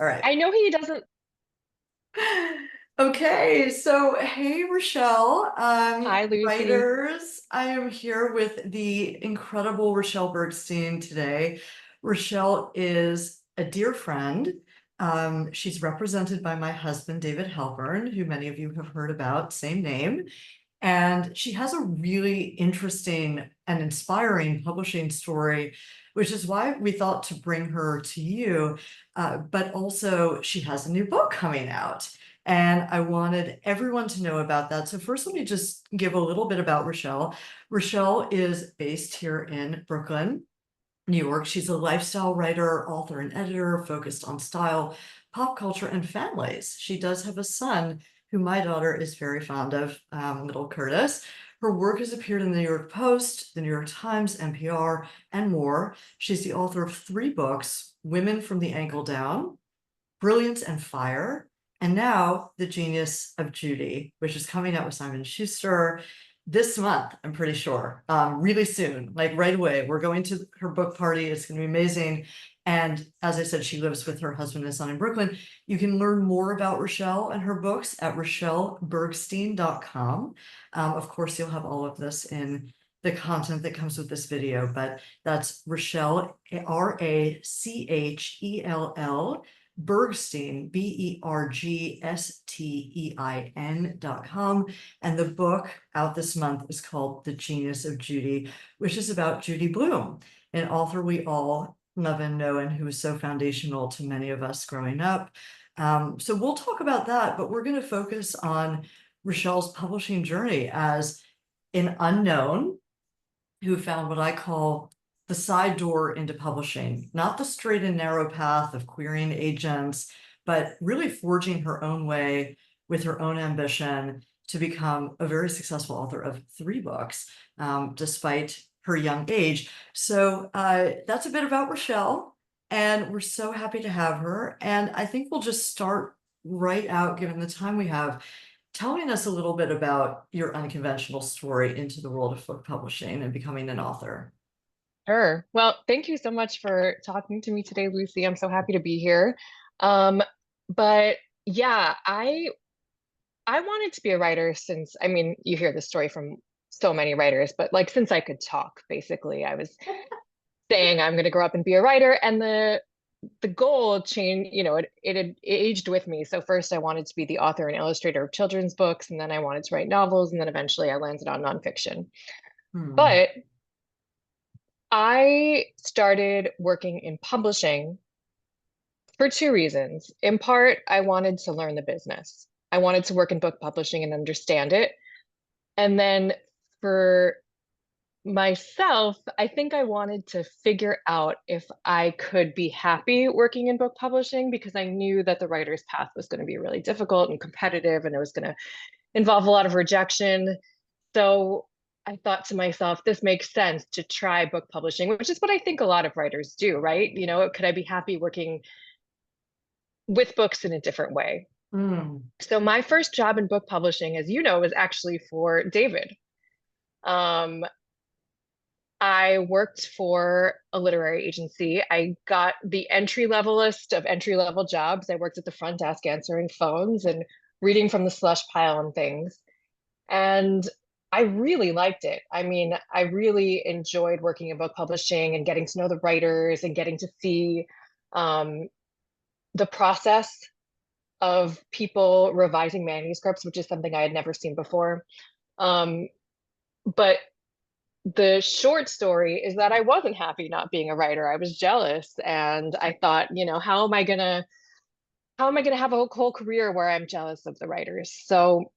All right. I know he doesn't. Okay, so hey, Rachelle, Hi, Lucy. writers. I am here with the incredible Rachelle Bergstein today. Rachelle is a dear friend. She's represented by my husband, David Halpern, who many of you have heard about, same name. And she has a really interesting and inspiring publishing story, which is why we thought to bring her to you. But also, she has a new book coming out. And I wanted everyone to know about that. So, first, let me just give a little bit about Rachelle. Rachelle is based here in Brooklyn, New York. She's a lifestyle writer, author, and editor focused on style, pop culture, and families. She does have a son who my daughter is very fond of, little Curtis. Her work has appeared in the New York Post, the New York Times, NPR, and more. She's the author of 3 books: Women from the Ankle Down, Brilliance and Fire, and now The Genius of Judy, which is coming out with Simon Schuster this month, I'm pretty sure, really soon, like right away. We're going to her book party. It's going to be amazing. And as I said, she lives with her husband and son in Brooklyn. You can learn more about Rachelle and her books at RachelleBergstein.com. Of course, you'll have all of this in the content that comes with this video, but that's Rachelle, Rachell Bergstein, Bergstein.com. And the book out this month is called The Genius of Judy, which is about Judy Blume, an author we all love and know and who was so foundational to many of us growing up. So we'll talk about that, but we're going to focus on Rachelle's publishing journey as an unknown who found what I call the side door into publishing, not the straight and narrow path of querying agents, but really forging her own way with her own ambition to become a very successful author of 3 books, despite her young age. So that's a bit about Rachelle, and we're so happy to have her. And I think we'll just start right out, given the time we have, telling us a little bit about your unconventional story into the world of book publishing and becoming an author. Sure. Well, thank you so much for talking to me today, Lucy. I'm so happy to be here. Um, but yeah, I wanted to be a writer since, I mean, you hear this story from so many writers, but like since I could talk, basically, I was saying I'm going to grow up and be a writer, and the goal changed, it had aged with me. So first I wanted to be the author and illustrator of children's books, and then I wanted to write novels, and then eventually I landed on nonfiction. Hmm. But I started working in publishing for 2 reasons. In part, I wanted to learn the business. I wanted to work in book publishing and understand it. And then for myself, I think I wanted to figure out if I could be happy working in book publishing, because I knew that the writer's path was going to be really difficult and competitive, and it was going to involve a lot of rejection. So I thought to myself, this makes sense to try book publishing, which is what I think a lot of writers do, right? Could I be happy working with books in a different way? Hmm. So my first job in book publishing, as you know, was actually for David. Um, I worked for a literary agency. I got the entry level list of entry level jobs. I worked at the front desk answering phones and reading from the slush pile and things. And I really liked it. I mean, I really enjoyed working in book publishing and getting to know the writers and getting to see um, the process of people revising manuscripts, which is something I had never seen before. Um, but the short story is that I wasn't happy not being a writer. I was jealous, and I thought, how am I gonna have a whole career where I'm jealous of the writers? So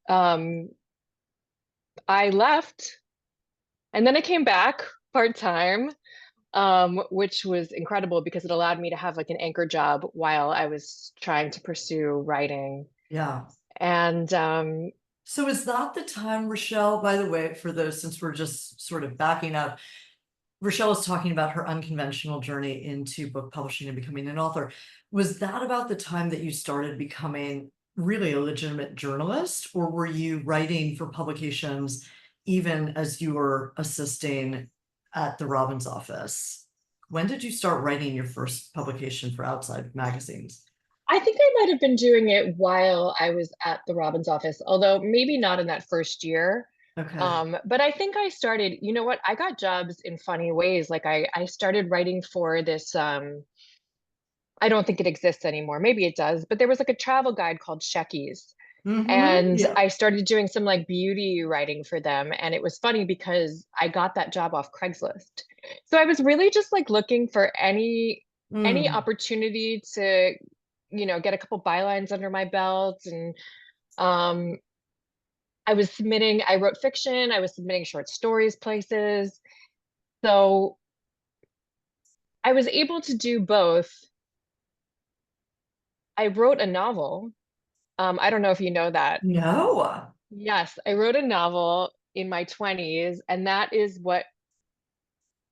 um, I left, and then I came back part-time, which was incredible because it allowed me to have like an anchor job while I was trying to pursue writing. Yeah. And So is that the time, Rachelle, by the way, for those, since we're just sort of backing up, Rachelle is talking about her unconventional journey into book publishing and becoming an author. Was that about the time that you started becoming really a legitimate journalist, or were you writing for publications even as you were assisting at the Robbins office? When did you start writing your first publication for outside magazines? I think I might have been doing it while I was at the Robbins office, although maybe not in that first year. Okay. But I think I started, you know what, I got jobs in funny ways. Like I started writing for this, I don't think it exists anymore. Maybe it does, but there was like a travel guide called Sheckies. And Yeah. I started doing some like beauty writing for them. And it was funny because I got that job off Craigslist. So I was really just like looking for any Mm. opportunity to, get a couple bylines under my belt. And um I wrote fiction, I was submitting short stories places. So I was able to do both. I wrote a novel. I don't know if you know that. No. Yes, I wrote a novel in my 20s, and that is what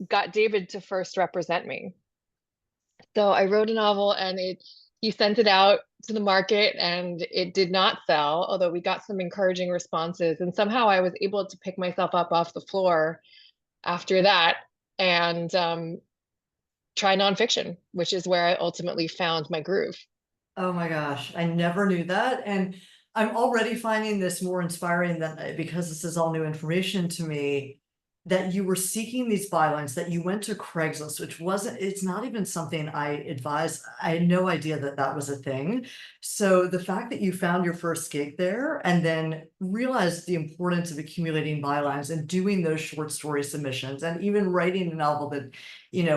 got David to first represent me. So I wrote a novel and he sent it out to the market and it did not sell, although we got some encouraging responses. And somehow I was able to pick myself up off the floor after that and try nonfiction, which is where I ultimately found my groove. Oh my gosh, I never knew that. And I'm already finding this more inspiring than because this is all new information to me, that you were seeking these bylines, that you went to Craigslist, which wasn't, it's not even something I advise. I had no idea that that was a thing. So the fact that you found your first gig there and then realized the importance of accumulating bylines and doing those short story submissions and even writing a novel that,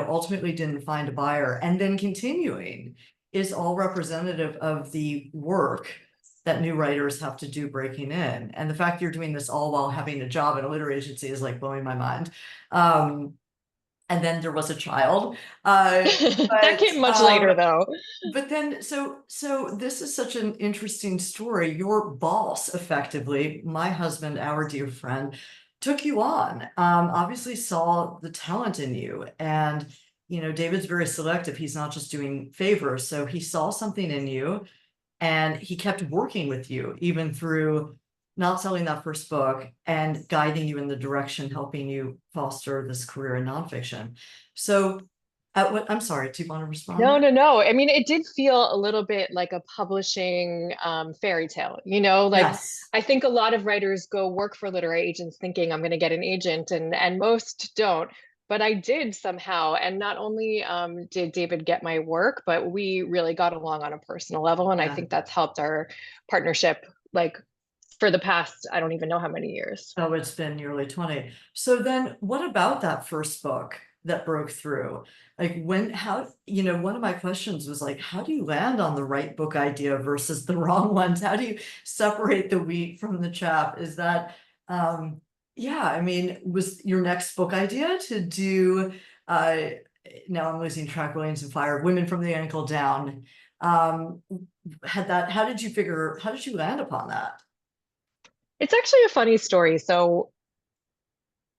ultimately didn't find a buyer and then continuing is all representative of the work that new writers have to do breaking in. And the fact you're doing this all while having a job at a literary agency is like blowing my mind. And then there was a child. That came much later though. But then so this is such an interesting story. Your boss, effectively, my husband, our dear friend, took you on, obviously saw the talent in you. And David's very selective. He's not just doing favors. So he saw something in you and he kept working with you even through not selling that first book and guiding you in the direction, helping you foster this career in nonfiction. So I'm sorry, do you want to respond? No, no, no. I mean, it did feel a little bit like a publishing fairy tale, like Yes. I think a lot of writers go work for literary agents thinking I'm going to get an agent and most don't. But I did somehow. And not only did David get my work, but we really got along on a personal level. And I Yeah. think that's helped our partnership like for the past, I don't even know how many years. Oh, it's been nearly 20. So then what about that first book that broke through? Like one of my questions was like, how do you land on the right book idea versus the wrong ones? How do you separate the wheat from the chaff? Is that, yeah, I mean, was your next book idea to do, uh, now I'm losing track, Brilliance and Fire, Women from the Ankle Down. Um, how did you land upon that? It's actually a funny story. So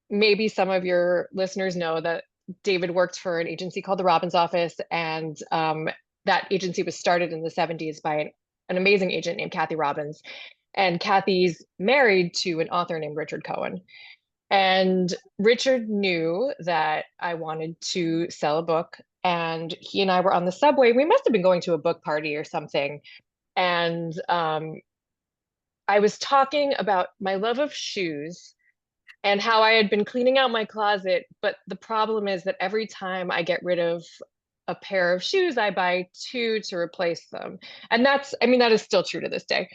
maybe some of your listeners know that David worked for an agency called the Robbins Office, and that agency was started in the 70s by an amazing agent named Kathy Robbins. And Kathy's married to an author named Richard Cohen. And Richard knew that I wanted to sell a book, and he and I were on the subway. We must have been going to a book party or something. And I was talking about my love of shoes and how I had been cleaning out my closet. But the problem is that every time I get rid of a pair of shoes, I buy two to replace them. And I mean, that is still true to this day.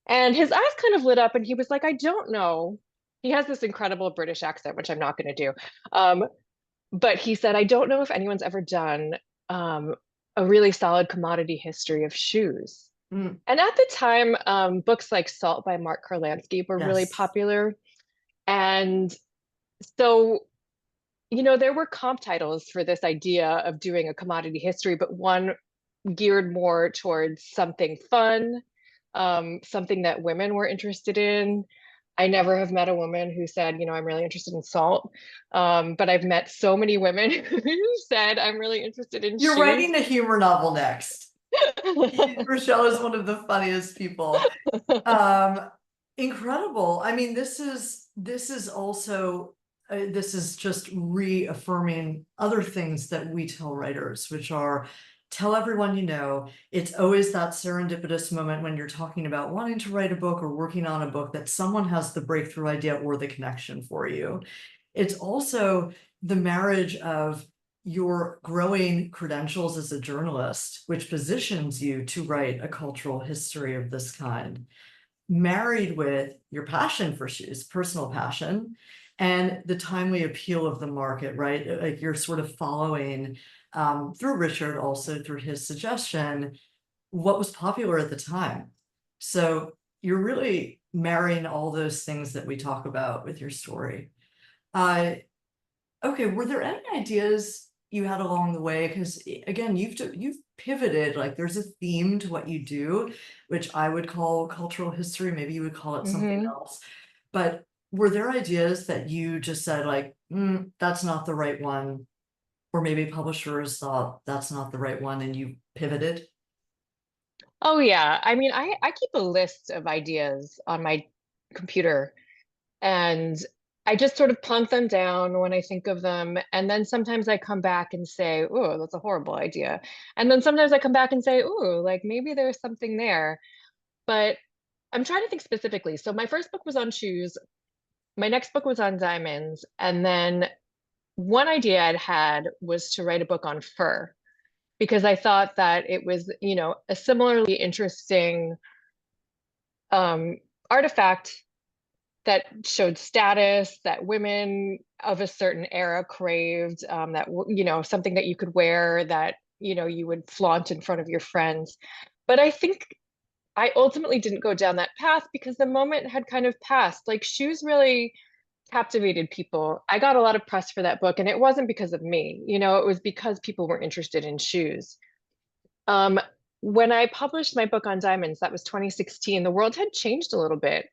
And his eyes kind of lit up and he was like, I don't know. He has this incredible British accent, which I'm not going to do. Um, but he said, I don't know if anyone's ever done um, a really solid commodity history of shoes. Mm, And at the time, books like Salt by Mark Kurlansky were really yes. popular. And so, there were comp titles for this idea of doing a commodity history, but one geared more towards something fun, something that women were interested in. I never have met a woman who said, I'm really interested in salt. But I've met so many women who said, I'm really interested in You're shoes. writing a humor novel next. Rochelle is one of the funniest people. Um, Incredible. I mean, this is also this is just reaffirming other things that we tell writers, which are tell everyone you know. It's always that serendipitous moment when you're talking about wanting to write a book or working on a book that someone has the breakthrough idea or the connection for you. It's also the marriage of your growing credentials as a journalist, which positions you to write a cultural history of this kind, married with your passion for shoes, personal passion, and the timely appeal of the market, right? Like you're sort of following through Richard, also through his suggestion, what was popular at the time. So you're really marrying all those things that we talk about with your story. Uh, okay, were there any ideas you had along the way? Because again, you've pivoted, like there's a theme to what you do, which I would call cultural history, maybe you would call it something Hmm. else. But were there ideas that you just said like, that's not the right one, or maybe publishers thought that's not the right one and you pivoted? Oh yeah. I mean, I keep a list of ideas on my computer, and I just sort of plunk them down when I think of them. And then sometimes I come back and say, oh, that's a horrible idea. And then sometimes I come back and say, oh, like maybe there's something there. But I'm trying to think specifically. So my first book was on shoes. My next book was on diamonds. And then one idea I'd had was to write a book on fur, because I thought that it was, a similarly interesting um, artifact that showed status that women of a certain era craved, that, something that you could wear, that, you would flaunt in front of your friends. But I think I ultimately didn't go down that path because the moment had kind of passed. Like shoes really captivated people. I got a lot of press for that book, and it wasn't because of me, it was because people were interested in shoes. Um, when I published my book on diamonds, that was 2016, the world had changed a little bit.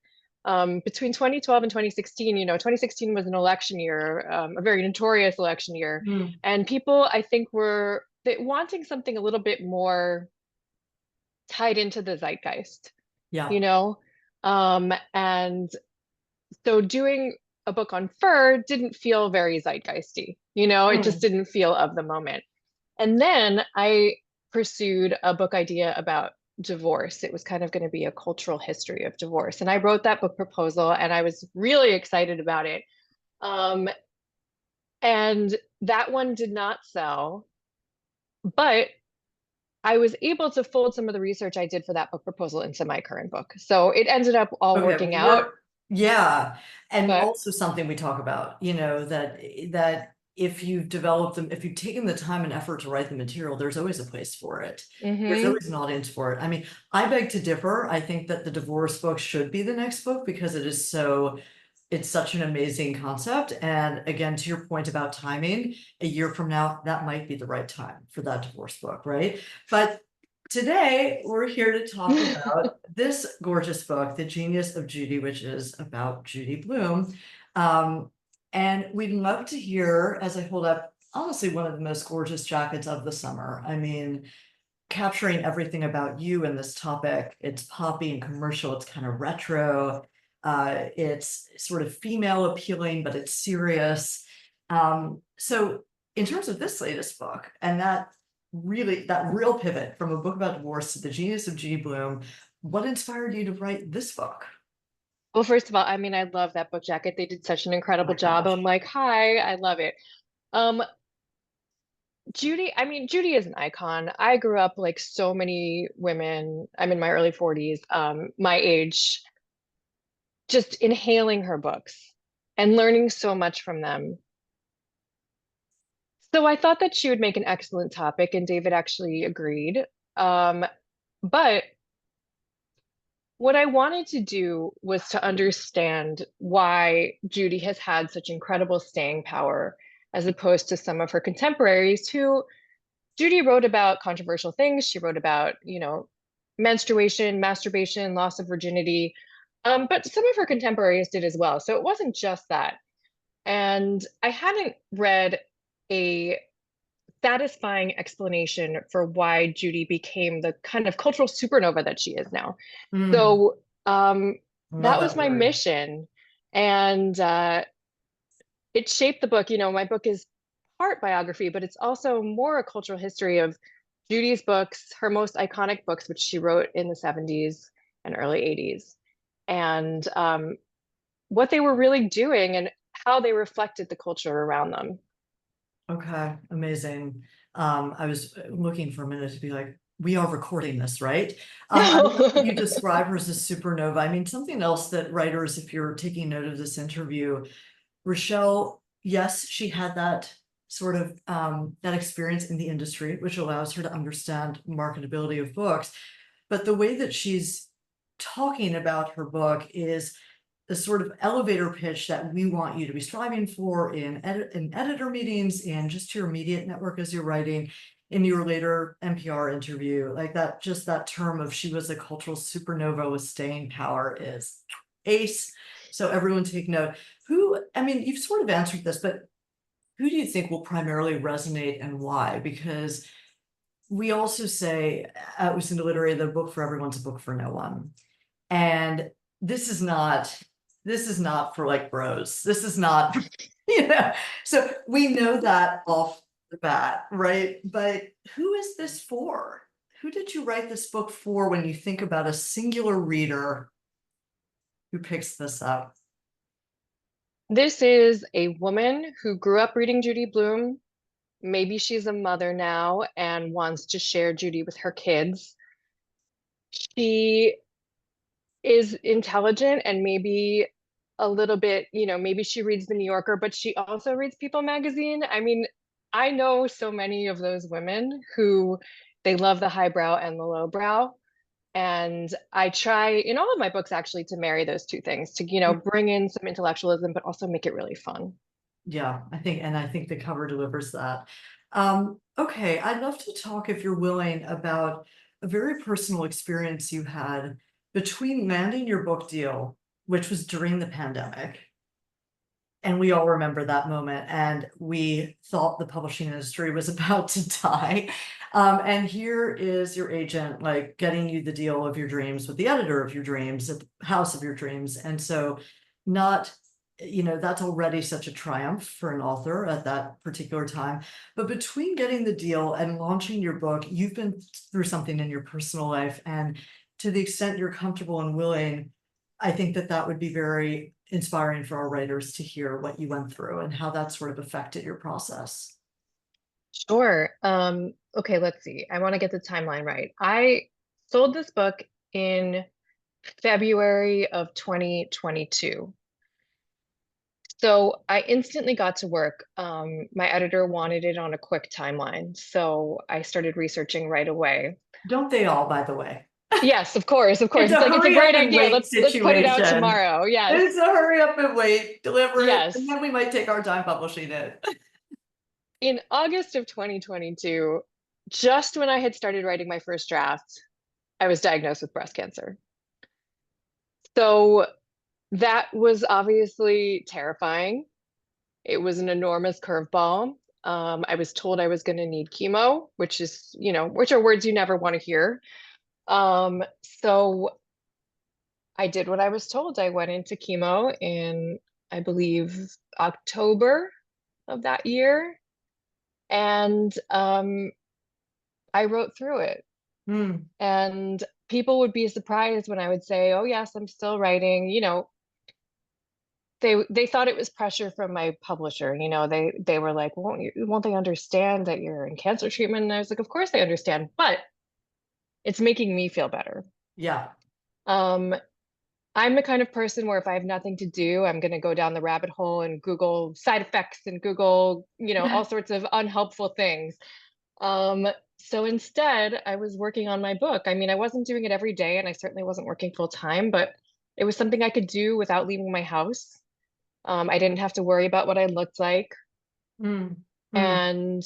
Between 2012 and 2016, 2016 was an election year, a very notorious election year. Mm, And people, I think, were wanting something a little bit more tied into the zeitgeist, you yeah. know? And so doing a book on fur didn't feel very zeitgeisty, it just Mm, didn't feel of the moment. And then I pursued a book idea about divorce. It was kind of going to be a cultural history of divorce. And I wrote that book proposal and I was really excited about it. Um, and that one did not sell, but I was able to fold some of the research I did for that book proposal into my current book. So it ended up all okay, working out. yeah. And But also something we talk about, that if you've developed them, if you've taken the time and effort to write the material, there's always a place for it. There's mhm. always an audience for it. I mean, I beg to differ. I think that the divorce book should be the next book because it's such an amazing concept. And again, to your point about timing, a year from now, that might be the right time for that divorce book, right? But today we're here to talk about this gorgeous book, The Genius of Judy, which is about Judy Blume. Um, and we'd love to hear, as I hold up, honestly, one of the most gorgeous jackets of the summer. I mean, capturing everything about you and this topic. It's poppy and commercial, it's kind of retro. It's sort of female appealing, but it's serious. So in terms of this latest book, and that real pivot from a book about divorce to the genius of Judy Blume, what inspired you to write this book? Well, first of all, I mean, I love that book jacket. They did such an Oh my incredible job. I'm gosh. like, hi, I love it. Um, Judy, I mean, Judy is an icon. I grew up like so many women, I'm in my early 40s, my age, just inhaling her books and learning so much from them. So I thought that she would make an excellent topic, and David actually agreed. Um, but what I wanted to do was to understand why Judy has had such incredible staying power as opposed to some of her contemporaries who Judy wrote about controversial things. She wrote about, menstruation, masturbation, loss of virginity. But some of her contemporaries did as well. So it wasn't just that. And I hadn't read a satisfying explanation for why Judy became the kind of cultural supernova that she is now. Mm, So love that was that my word. mission. And it shaped the book. My book is part biography, but it's also more a cultural history of Judy's books, her most iconic books, which she wrote in the 70s and early 80s, and what they were really doing and how they reflected the culture around them. Okay, amazing. I was looking for a minute to be like, we are recording this, right? I love that you describe her as a supernova. I mean, something else that writers, if you're taking note of this interview, Rachelle, yes, she had that sort of that experience in the industry, which allows her to understand marketability of books. But the way that she's talking about her book is the sort of elevator pitch that we want you to be striving for in editor meetings and just your immediate network as you're writing. In your later NPR interview, like that, just that term of she was a cultural supernova with staying power is ace. So everyone take note. Who, I mean, you've sort of answered this, but who do you think will primarily resonate and why? Because we also say at Lucinda Literary, the book for everyone's a book for no one. And this is not, this is not for like bros. This is not, you know, so we know that off the bat, right? But who is this for? Who did you write this book for when you think about a singular reader who picks this up? This is a woman who grew up reading Judy Blume. Maybe she's a mother now and wants to share Judy with her kids. She is intelligent and maybe a little bit, maybe she reads the New Yorker, but she also reads People magazine. I mean, I know so many of those women who they love the highbrow and the lowbrow. And I try in all of my books actually to marry those two things to, bring in some intellectualism, but also make it really fun. Yeah, I think the cover delivers that. Okay, I'd love to talk, if you're willing, about a very personal experience you had between landing your book deal, which was during the pandemic. And we all remember that moment, and we thought the publishing industry was about to die. And here is your agent, like getting you the deal of your dreams with the editor of your dreams at the house of your dreams. And so, not, that's already such a triumph for an author at that particular time. But between getting the deal and launching your book, you've been through something in your personal life. And to the extent you're comfortable and willing, I think that that would be very inspiring for our writers to hear what you went through and how that sort of affected your process. Sure. Okay, let's see. I want to get the timeline right. I sold this book in February of 2022. So I instantly got to work. My editor wanted it on a quick timeline, so I started researching right away. Don't they all, by the way? Yes, of course, of course. It's a It's like it's a hurry up great and idea. wait Let's put it out situation. tomorrow. Yes. It's a hurry up and wait, deliver it, and Yes. then we might take our time publishing it. In August of 2022, just when I had started writing my first draft, I was diagnosed with breast cancer. So that was obviously terrifying. It was an enormous curveball. I was told I was going to need chemo, which are words you never want to hear. So I did what I was told. I went into chemo in, I believe, October of that year, and I wrote through it. Hmm. And people would be surprised when I would say, "Oh yes, I'm still writing." They thought it was pressure from my publisher. They were like, won't they understand that you're in cancer treatment?" And I was like, "Of course they understand, but it's making me feel better." Yeah. Um, I'm the kind of person where if I have nothing to do, I'm going to go down the rabbit hole and Google side effects and Google, all sorts of unhelpful things. So instead, I was working on my book. I mean, I wasn't doing it every day, and I certainly wasn't working full time, but it was something I could do without leaving my house. I didn't have to worry about what I looked like. Hmm. Hmm. And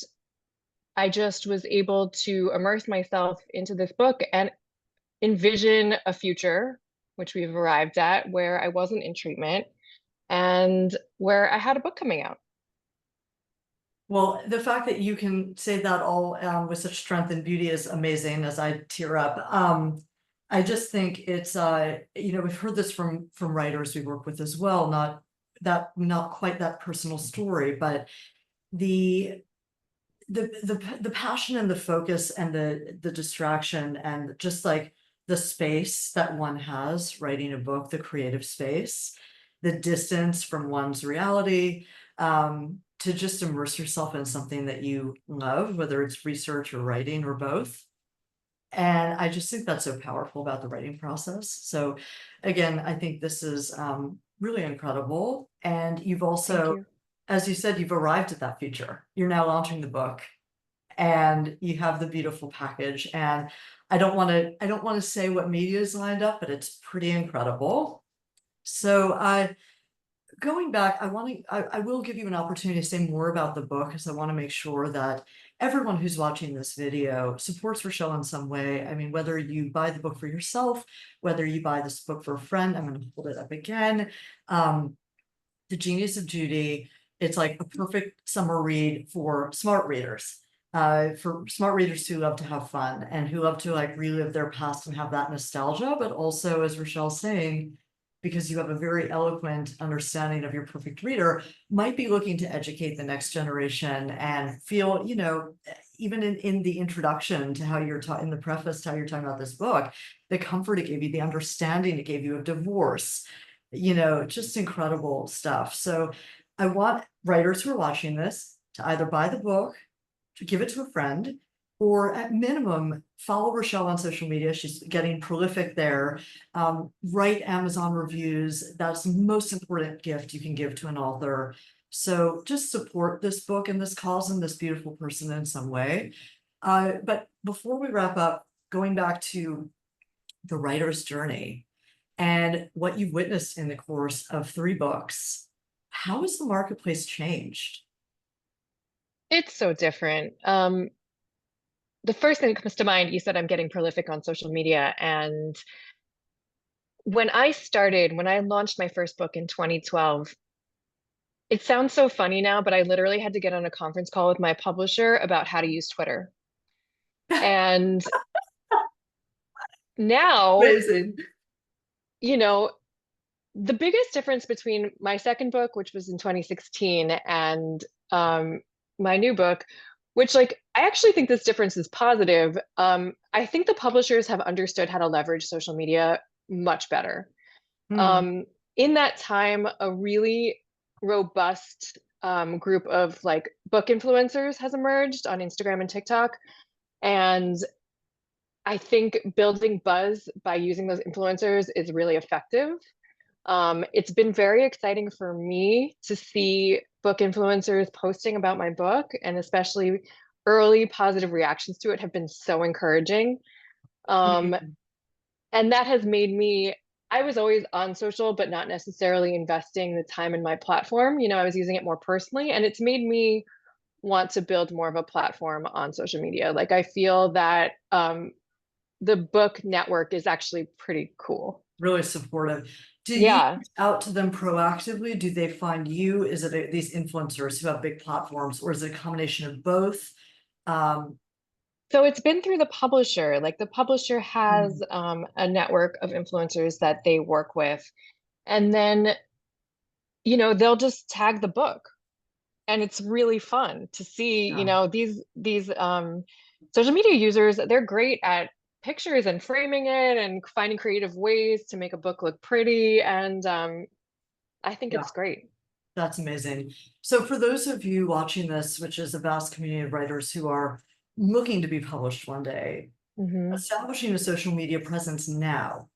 I just was able to immerse myself into this book and envision a future, which we've arrived at, where I wasn't in treatment and where I had a book coming out. Well, the fact that you can say that all with such strength and beauty is amazing as I tear up. I just think it's we've heard this from writers we work with as well, not that, not quite that personal story, but the the passion and the focus and the distraction and just like the space that one has writing a book, the creative space, the distance from one's reality, to just immerse yourself in something that you love, whether it's research or writing or both. And I just think that's so powerful about the writing process. So again, I think this is really incredible. And you've Thank also, you. as you said, you've arrived at that future. You're now launching the book and you have the beautiful package. And I don't want to say what media is lined up, but it's pretty incredible. So going back, I will give you an opportunity to say more about the book because I want to make sure that everyone who's watching this video supports Rachelle in some way. I mean, whether you buy the book for yourself, whether you buy this book for a friend, I'm going to hold it up again. The Genius of Judy, it's like a perfect summer read for smart readers. For smart readers who love to have fun and who love to like relive their past and have that nostalgia, but also, as Rachelle's saying, because you have a very eloquent understanding of your perfect reader, might be looking to educate the next generation and feel, you know, even in the introduction to how you're taught in the preface, to how you're talking about this book, the comfort it gave you, the understanding it gave you of divorce, you know, just incredible stuff. So I want writers who are watching this to either buy the book, to give it to a friend, or at minimum, follow Rachelle on social media. She's getting prolific there. Write Amazon reviews. That's the most important gift you can give to an author. So just support this book and this cause and this beautiful person in some way. But before we wrap up, going back to the writer's journey and what you've witnessed in the course of 3 books, how has the marketplace changed? It's so different. The first thing that comes to mind, you said I'm getting prolific on social media. And when I launched my first book in 2012, it sounds so funny now, but I literally had to get on a conference call with my publisher about how to use Twitter. And now, Amazing. you know, the biggest difference between my second book, which was in 2016, and my new book, which like I actually think this difference is positive. I think the publishers have understood how to leverage social media much better. Hmm. Um, in that time, a really robust group of like book influencers has emerged on Instagram and TikTok. And I think building buzz by using those influencers is really effective. It's been very exciting for me to see book influencers posting about my book, and especially early positive reactions to it have been so encouraging. Um, Amazing. and that has made me, I was always on social, but not necessarily investing the time in my platform. I was using it more personally, and it's made me want to build more of a platform on social media. Like I feel that the book network is actually pretty cool. Really supportive. Do you Yeah. reach out to them proactively? Do they find you? Is it these influencers who have big platforms, or is it a combination of both? Um, So it's been through the publisher. Like the publisher has hmm, a network of influencers that they work with. And then, they'll just tag the book. And it's really fun to see, yeah, these social media users, they're great at pictures and framing it and finding creative ways to make a book look pretty. And I think yeah, it's great. that's amazing. So for those of you watching this, which is a vast community of writers who are looking to be published one day, Hmm. establishing a social media presence now.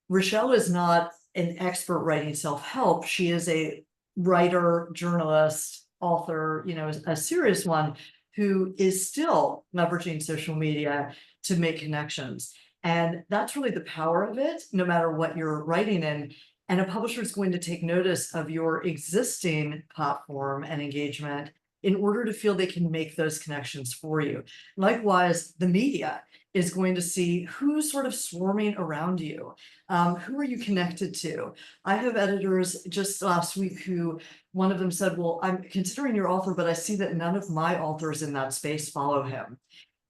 Rachelle is not an expert writing self-help. She is a writer, journalist, author, a serious one who is still leveraging social media to make connections. And that's really the power of it, no matter what you're writing in. And a publisher is going to take notice of your existing platform and engagement in order to feel they can make those connections for you. Likewise, the media is going to see who's sort of swarming around you. Who are you connected to? I have editors just last week who one of them said, well, I'm considering your author, but I see that none of my authors in that space follow him.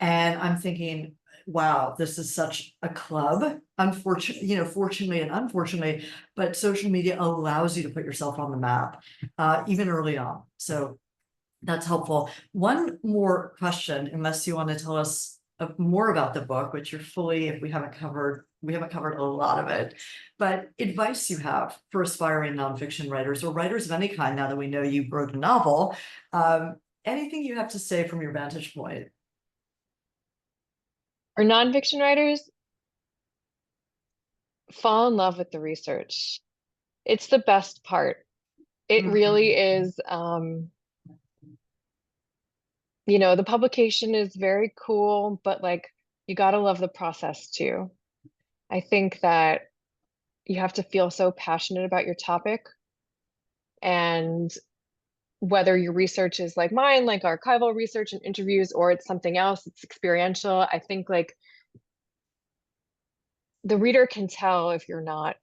And I'm thinking, wow, this is such a club. Unfortunately, fortunately and unfortunately, but social media allows you to put yourself on the map, even early on. So that's helpful. One more question, unless you want to tell us more about the book, which you're fully, if we haven't covered a lot of it, but advice you have for aspiring nonfiction writers or writers of any kind, now that we know you wrote a novel, anything you have to say from your vantage point? For nonfiction writers, fall in love with the research. It's the best part. It really Mhm. is, the publication is very cool, but like you gotta love the process too. I think that you have to feel so passionate about your topic, and whether your research is like mine, like archival research and interviews, or it's something else, it's experiential. I think like the reader can tell if you're not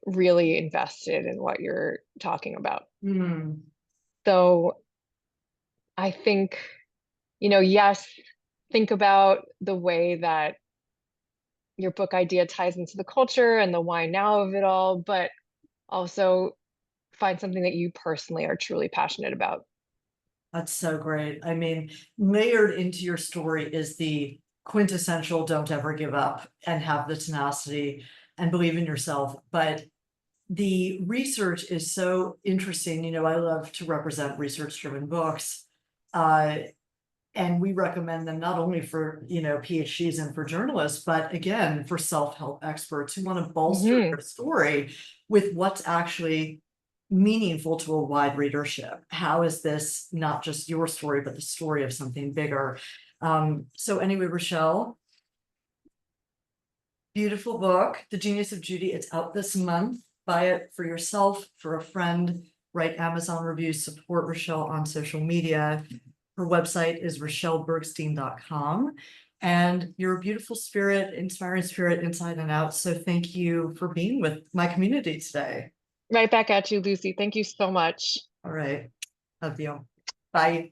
really invested in what you're talking about. Mm, So I think, yes, think about the way that your book idea ties into the culture and the why now of it all, but also find something that you personally are truly passionate about. that's so great. I mean, layered into your story is the quintessential don't ever give up and have the tenacity and believe in yourself. But the research is so interesting. I love to represent research-driven books. Uh, and we recommend them not only for, PhDs and for journalists, but again, for self-help experts who want to bolster Hmm. their story with what's actually meaningful to a wide readership. How is this not just your story, but the story of something bigger? So anyway, Rachelle, beautiful book, The Genius of Judy. It's out this month. Buy it for yourself, for a friend, write Amazon reviews, support Rachelle on social media. Her website is rachellebergstein.com. And you're a beautiful spirit, inspiring spirit inside and out. So thank you for being with my community today. Right back at you, Lucy. Thank you so much. All right. Love you. Bye.